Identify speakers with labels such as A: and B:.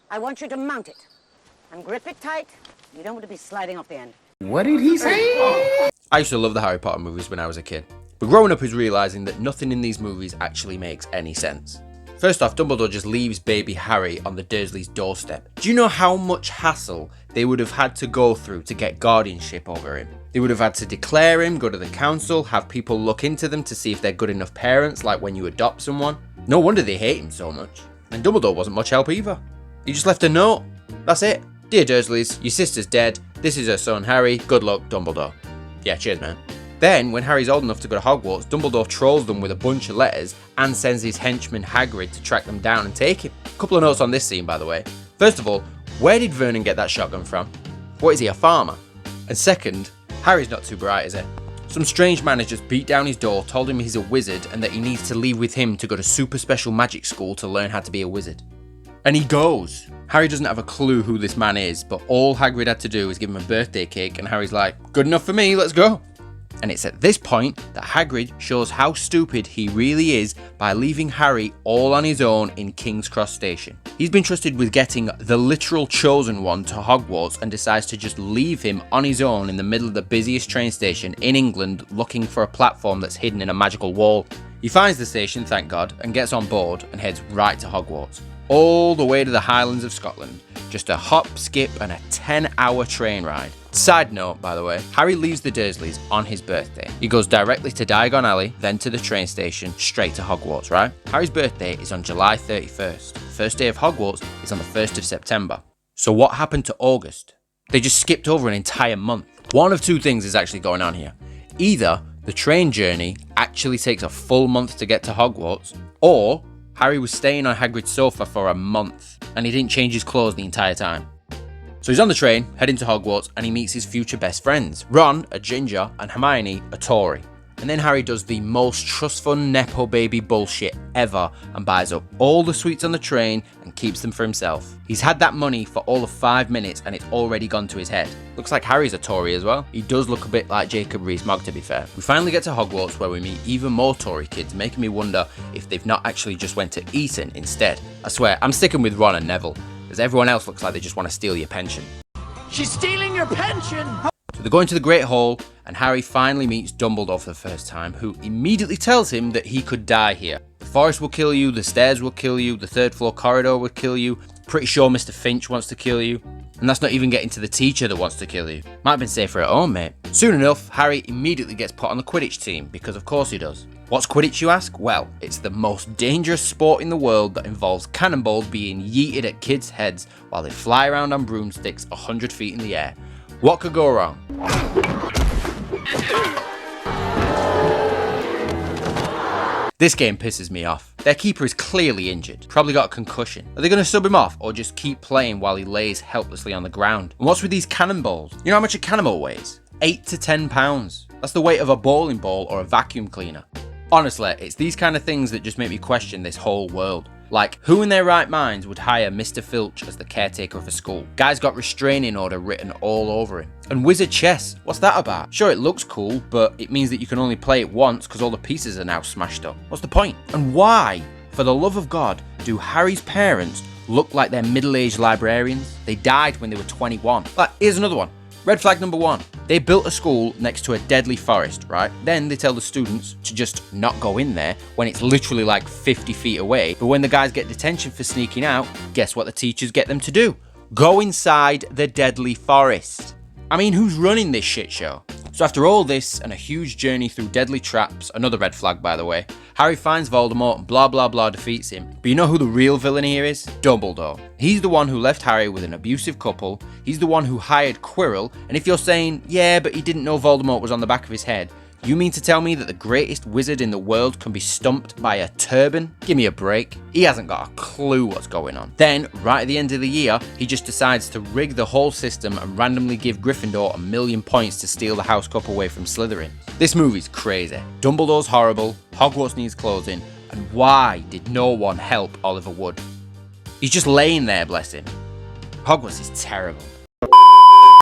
A: I want you to mount it. And grip it tight. You don't want to be sliding off the end.
B: What did he say?
C: I used to love the Harry Potter movies when I was a kid, but growing up is realising that nothing in these movies actually makes any sense. First off, Dumbledore just leaves baby Harry on the Dursleys' doorstep. Do you know how much hassle they would have had to go through to get guardianship over him? They would have had to declare him, go to the council, have people look into them to see if they're good enough parents, like when you adopt someone. No wonder they hate him so much. And Dumbledore wasn't much help either. He just left a note. That's it. Dear Dursleys, your sister's dead. This is her son Harry. Good luck, Dumbledore. Yeah, cheers, man. Then, when Harry's old enough to go to Hogwarts, Dumbledore trolls them with a bunch of letters and sends his henchman Hagrid to track them down and take him. A couple of notes on this scene, by the way. First of all, where did Vernon get that shotgun from? What, is he a farmer? And second, Harry's not too bright, is he? Some strange man has just beat down his door, told him he's a wizard and that he needs to leave with him to go to super special magic school to learn how to be a wizard. And he goes. Harry doesn't have a clue who this man is, but all Hagrid had to do was give him a birthday cake and Harry's like, good enough for me, let's go. And it's at this point that Hagrid shows how stupid he really is by leaving Harry all on his own in King's Cross Station. He's been trusted with getting the literal chosen one to Hogwarts and decides to just leave him on his own in the middle of the busiest train station in England looking for a platform that's hidden in a magical wall. He finds the station, thank God, and gets on board and heads right to Hogwarts. All the way to the Highlands of Scotland. Just a hop, skip and a 10-hour train ride. Side note, by the way, Harry leaves the Dursleys on his birthday. He goes directly to Diagon Alley, then to the train station, straight to Hogwarts, right? Harry's birthday is on July 31st. The first day of Hogwarts is on the 1st of September. So what happened to August? They just skipped over an entire month. One of two things is actually going on here. Either the train journey actually takes a full month to get to Hogwarts, or Harry was staying on Hagrid's sofa for a month and he didn't change his clothes the entire time. So he's on the train, heading to Hogwarts, and he meets his future best friends. Ron, a ginger, and Hermione, a Tory. And then Harry does the most trust fund Nepo baby bullshit ever and buys up all the sweets on the train and keeps them for himself. He's had that money for all of 5 minutes and it's already gone to his head. Looks like Harry's a Tory as well. He does look a bit like Jacob Rees-Mogg, to be fair. We finally get to Hogwarts where we meet even more Tory kids, making me wonder if they've not actually just went to Eton instead. I swear, I'm sticking with Ron and Neville, because everyone else looks like they just want to steal your pension.
B: She's stealing your pension!
C: So they're going to the Great Hall, and Harry finally meets Dumbledore for the first time, who immediately tells him that he could die here. The forest will kill you, the stairs will kill you, the third floor corridor will kill you, pretty sure Mr. Finch wants to kill you, and that's not even getting to the teacher that wants to kill you. Might have been safer at home, mate. Soon enough, Harry immediately gets put on the Quidditch team, because of course he does. What's Quidditch, you ask? Well, it's the most dangerous sport in the world that involves cannonballs being yeeted at kids' heads while they fly around on broomsticks 100 feet in the air. What could go wrong? This game pisses me off. Their keeper is clearly injured, probably got a concussion. Are they going to sub him off or just keep playing while he lays helplessly on the ground? And what's with these cannonballs? You know how much a cannonball weighs? 8 to 10 pounds. That's the weight of a bowling ball or a vacuum cleaner. Honestly, it's these kind of things that just make me question this whole world. Like, who in their right minds would hire Mr. Filch as the caretaker of a school? Guy's got restraining order written all over him. And wizard chess, what's that about? Sure, it looks cool, but it means that you can only play it once because all the pieces are now smashed up. What's the point? And why, for the love of God, do Harry's parents look like they're middle-aged librarians? They died when they were 21. Like, here's another one. Red flag number 1. They built a school next to a deadly forest, right? Then they tell the students to just not go in there when it's literally like 50 feet away. But when the guys get detention for sneaking out, guess what the teachers get them to do? Go inside the deadly forest. I mean, who's running this shit show? So after all this and a huge journey through deadly traps, another red flag by the way, Harry finds Voldemort and blah blah blah defeats him. But you know who the real villain here is? Dumbledore. He's the one who left Harry with an abusive couple, he's the one who hired Quirrell, and if you're saying, yeah, but he didn't know Voldemort was on the back of his head, you mean to tell me that the greatest wizard in the world can be stumped by a turban? Give me a break. He hasn't got a clue what's going on. Then, right at the end of the year, he just decides to rig the whole system and randomly give Gryffindor 1,000,000 points to steal the House Cup away from Slytherin. This movie's crazy. Dumbledore's horrible, Hogwarts needs closing, and why did no one help Oliver Wood? He's just laying there, bless him. Hogwarts is terrible.